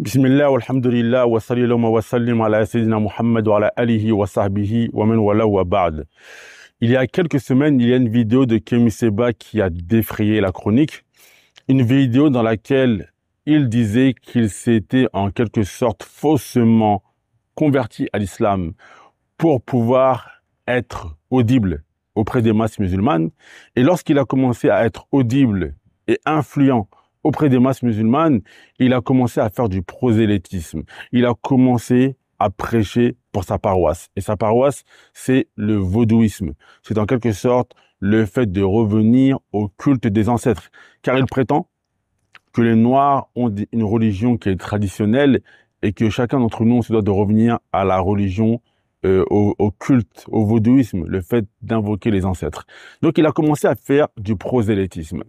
Bismillah, walhamdulillah, wa sallallahu wa sallim ala sayyidina Muhammad wa ala alihi wa sahbihi wa man wala wa ba'd. Il y a quelques semaines, il y a une vidéo de Kémy Séba qui a défrayé la chronique. Une vidéo dans laquelle il disait qu'il s'était en quelque sorte faussement converti à l'islam pour pouvoir être audible auprès des masses musulmanes. Et lorsqu'il a commencé à être audible et influent auprès des masses musulmanes, il a commencé à faire du prosélytisme. Il a commencé à prêcher pour sa paroisse. Et sa paroisse, c'est le vaudouisme. C'est en quelque sorte le fait de revenir au culte des ancêtres. Car il prétend que les Noirs ont une religion qui est traditionnelle et que chacun d'entre nous se doit de revenir à la religion, au culte, au vaudouisme, le fait d'invoquer les ancêtres. Donc il a commencé à faire du prosélytisme.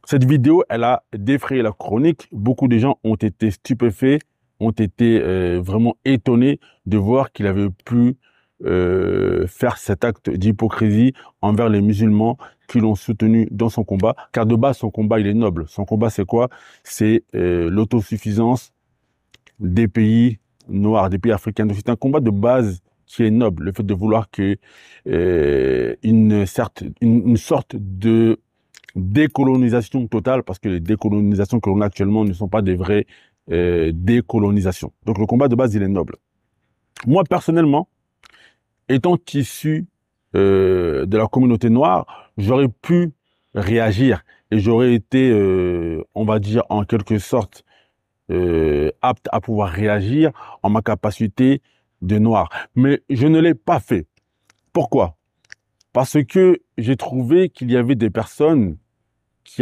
Cette vidéo, elle a défrayé la chronique. Beaucoup de gens ont été stupéfaits, ont été vraiment étonnés de voir qu'il avait pu faire cet acte d'hypocrisie envers les musulmans qui l'ont soutenu dans son combat. Car de base, son combat, il est noble. Son combat, c'est quoi? C'est l'autosuffisance des pays noirs, des pays africains. Donc, c'est un combat de base qui est noble. Le fait de vouloir que une sorte de décolonisation totale, parce que les décolonisations que l'on a actuellement ne sont pas des vraies décolonisations. Donc le combat de base, il est noble. Moi, personnellement, étant issu de la communauté noire, j'aurais pu réagir et j'aurais été, on va dire, en quelque sorte, apte à pouvoir réagir en ma capacité de noir. Mais je ne l'ai pas fait. Pourquoi? Parce que j'ai trouvé qu'il y avait des personnes qui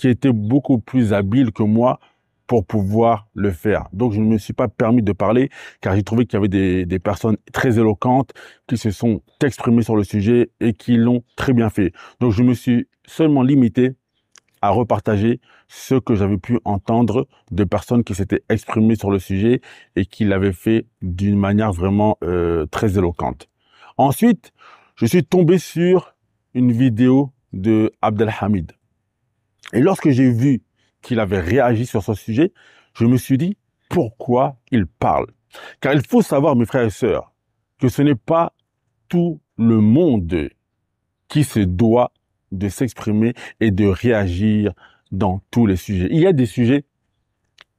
étaient beaucoup plus habiles que moi pour pouvoir le faire. Donc, je ne me suis pas permis de parler car j'ai trouvé qu'il y avait des personnes très éloquentes qui se sont exprimées sur le sujet et qui l'ont très bien fait. Donc, je me suis seulement limité à repartager ce que j'avais pu entendre de personnes qui s'étaient exprimées sur le sujet et qui l'avaient fait d'une manière vraiment très éloquente. Ensuite, je suis tombé sur une vidéo de Abdelhamid. Et lorsque j'ai vu qu'il avait réagi sur ce sujet, je me suis dit, pourquoi il parle? Car il faut savoir, mes frères et sœurs, que ce n'est pas tout le monde qui se doit de s'exprimer et de réagir dans tous les sujets. Il y a des sujets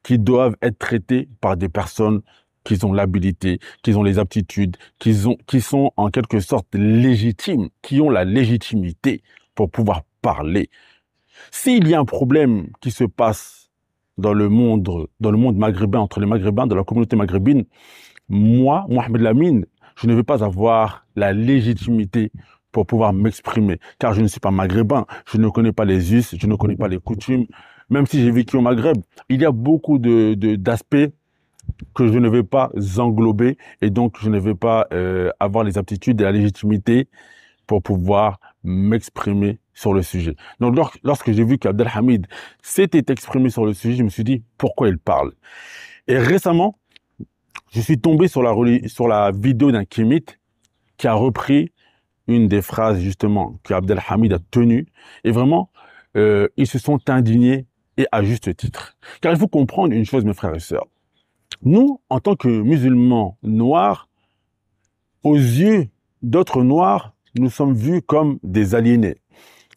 qui doivent être traités par des personnes qui ont l'habilité, qui ont les aptitudes, qui sont en quelque sorte légitimes, qui ont la légitimité pour pouvoir parler. S'il y a un problème qui se passe dans le monde maghrébin, entre les Maghrébins, dans la communauté maghrébine, moi, Mohamed Lamine, je ne vais pas avoir la légitimité pour pouvoir m'exprimer, car je ne suis pas maghrébin, je ne connais pas les us, je ne connais pas les coutumes, même si j'ai vécu au Maghreb. Il y a beaucoup d'aspects que je ne vais pas englober et donc je ne vais pas avoir les aptitudes et la légitimité pour pouvoir m'exprimer sur le sujet. Donc lorsque j'ai vu qu'Abdelhamid s'était exprimé sur le sujet, je me suis dit pourquoi il parle. Et récemment, je suis tombé sur la vidéo d'un kémite qui a repris une des phrases justement qu'Abdelhamid a tenues et vraiment ils se sont indignés et à juste titre. Car il faut comprendre une chose, mes frères et sœurs. Nous, en tant que musulmans noirs, aux yeux d'autres noirs, nous sommes vus comme des aliénés.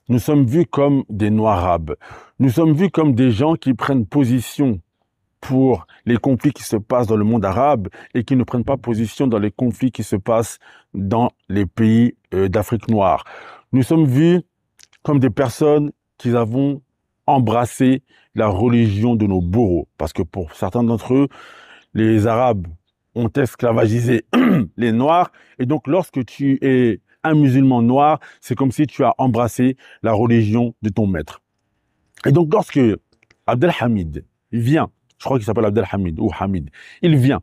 Nous sommes vus comme des noirs-arabes. Nous sommes vus comme des gens qui prennent position pour les conflits qui se passent dans le monde arabe et qui ne prennent pas position dans les conflits qui se passent dans les pays d'Afrique noire. Nous sommes vus comme des personnes qui avons embrassé la religion de nos bourreaux. Parce que pour certains d'entre eux, les Arabes ont esclavagisé les Noirs. Et donc, lorsque tu es un musulman noir, c'est comme si tu as embrassé la religion de ton maître. Et donc, lorsque Abdelhamid vient, je crois qu'il s'appelle Abdelhamid ou Hamid, il vient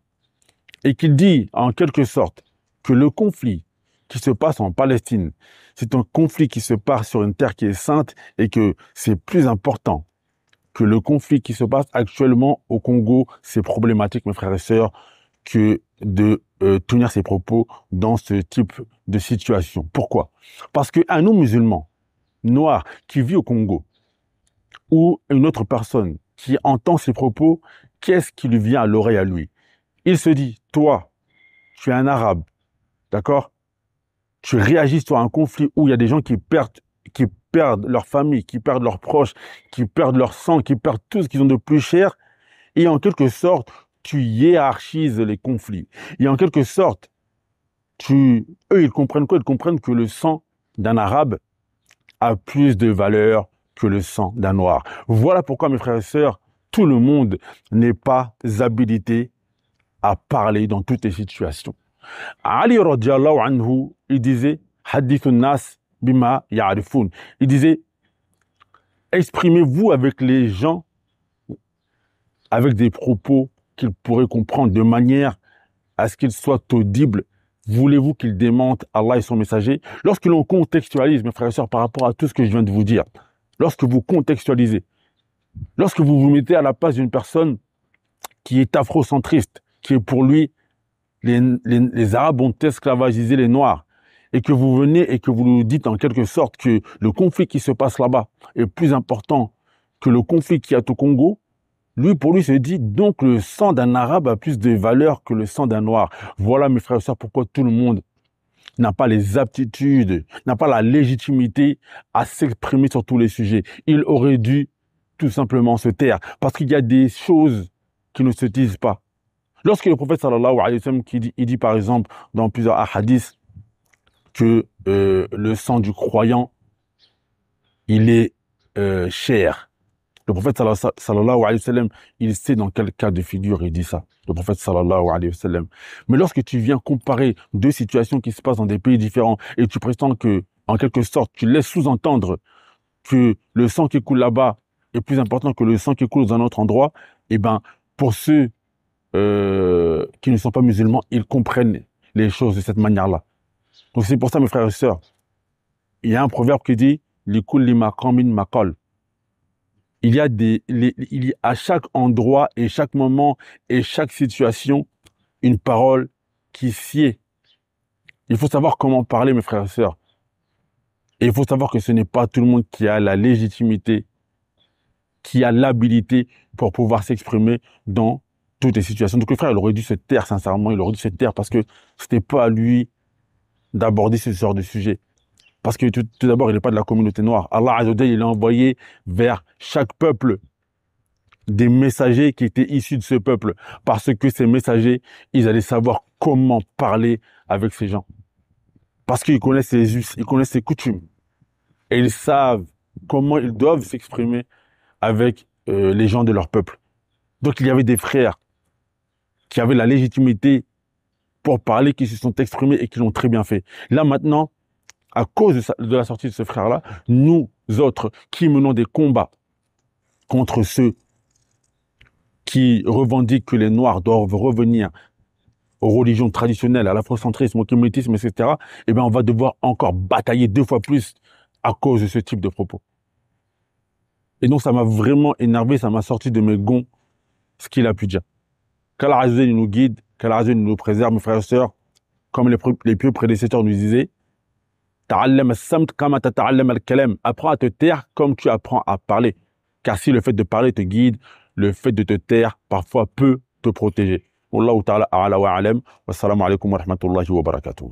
et qu'il dit en quelque sorte que le conflit qui se passe en Palestine, c'est un conflit qui se passe sur une terre qui est sainte et que c'est plus important que le conflit qui se passe actuellement au Congo, c'est problématique, mes frères et sœurs, que de tenir ses propos dans ce type de situation. Pourquoi? Parce qu'un homme musulman noir qui vit au Congo ou une autre personne qui entend ces propos, qu'est-ce qui lui vient à l'oreille à lui? Il se dit, toi, tu es un arabe, d'accord? Tu réagis sur un conflit où il y a des gens qui perdent leur famille, qui perdent leurs proches, qui perdent leur sang, qui perdent tout ce qu'ils ont de plus cher. Et en quelque sorte, tu hiérarchises les conflits. Et en quelque sorte, eux, ils comprennent quoi? Ils comprennent que le sang d'un arabe a plus de valeur que le sang d'un noir. Voilà pourquoi, mes frères et sœurs, tout le monde n'est pas habilité à parler dans toutes les situations. Ali radiallahu anhu, il disait hadithun nas bima ya'rifun. Il disait exprimez-vous avec les gens avec des propos qu'ils pourraient comprendre de manière à ce qu'ils soient audibles. Voulez-vous qu'ils démentent Allah et son messager? Lorsque l'on contextualise, mes frères et sœurs, par rapport à tout ce que je viens de vous dire, lorsque vous contextualisez, lorsque vous vous mettez à la place d'une personne qui est afrocentriste, qui est pour lui les Arabes ont esclavagisé les Noirs, et que vous venez et que vous nous dites en quelque sorte que le conflit qui se passe là-bas est plus important que le conflit qui est au Congo, lui, pour lui, se dit donc le sang d'un Arabe a plus de valeur que le sang d'un Noir. Voilà, mes frères et sœurs, pourquoi tout le monde n'a pas les aptitudes, n'a pas la légitimité à s'exprimer sur tous les sujets. Il aurait dû tout simplement se taire, parce qu'il y a des choses qui ne se disent pas. Lorsque le prophète sallallahu alayhi wa sallam il dit par exemple dans plusieurs hadiths que le sang du croyant, il est cher. Le prophète sallallahu alayhi wa sallam, il sait dans quel cas de figure il dit ça. Le prophète sallallahu alayhi wa sallam. Mais lorsque tu viens comparer deux situations qui se passent dans des pays différents et tu prétends que, en quelque sorte, tu laisses sous-entendre que le sang qui coule là-bas est plus important que le sang qui coule dans un autre endroit, eh ben, pour ceux qui ne sont pas musulmans, ils comprennent les choses de cette manière-là. Donc c'est pour ça, mes frères et sœurs, il y a un proverbe qui dit « Likulli maqamin maqal ». Il y a à chaque endroit et chaque moment et chaque situation une parole qui sied. Il faut savoir comment parler, mes frères et sœurs. Et il faut savoir que ce n'est pas tout le monde qui a la légitimité, qui a l'habilité pour pouvoir s'exprimer dans toutes les situations. Donc le frère, il aurait dû se taire, sincèrement, il aurait dû se taire parce que c'était pas à lui d'aborder ce genre de sujet. Parce que tout d'abord, il n'est pas de la communauté noire. Allah Azza wa Jalla, il a envoyé vers chaque peuple des messagers qui étaient issus de ce peuple. Parce que ces messagers, ils allaient savoir comment parler avec ces gens. Parce qu'ils connaissent les us, ils connaissent les coutumes. Et ils savent comment ils doivent s'exprimer avec les gens de leur peuple. Donc il y avait des frères qui avaient la légitimité pour parler, qui se sont exprimés et qui l'ont très bien fait. Là maintenant, à cause de la sortie de ce frère-là, nous autres qui menons des combats contre ceux qui revendiquent que les Noirs doivent revenir aux religions traditionnelles, à l'afrocentrisme, au kémétisme, etc., eh bien, on va devoir encore batailler 2 fois plus à cause de ce type de propos. Et donc, ça m'a vraiment énervé, ça m'a sorti de mes gonds, ce qu'il a pu dire. Qu'Allah Azza wa Jalla nous guide, qu'Allah Azza wa Jalla nous préserve, mes frères et sœurs, comme les pieux prédécesseurs nous disaient, apprends à te taire comme tu apprends à parler. Car si le fait de parler te guide, le fait de te taire parfois peut te protéger. Wallahu ta'ala a'la wa a'lam. Wassalamu alaikum wa rahmatullahi wa barakatuh.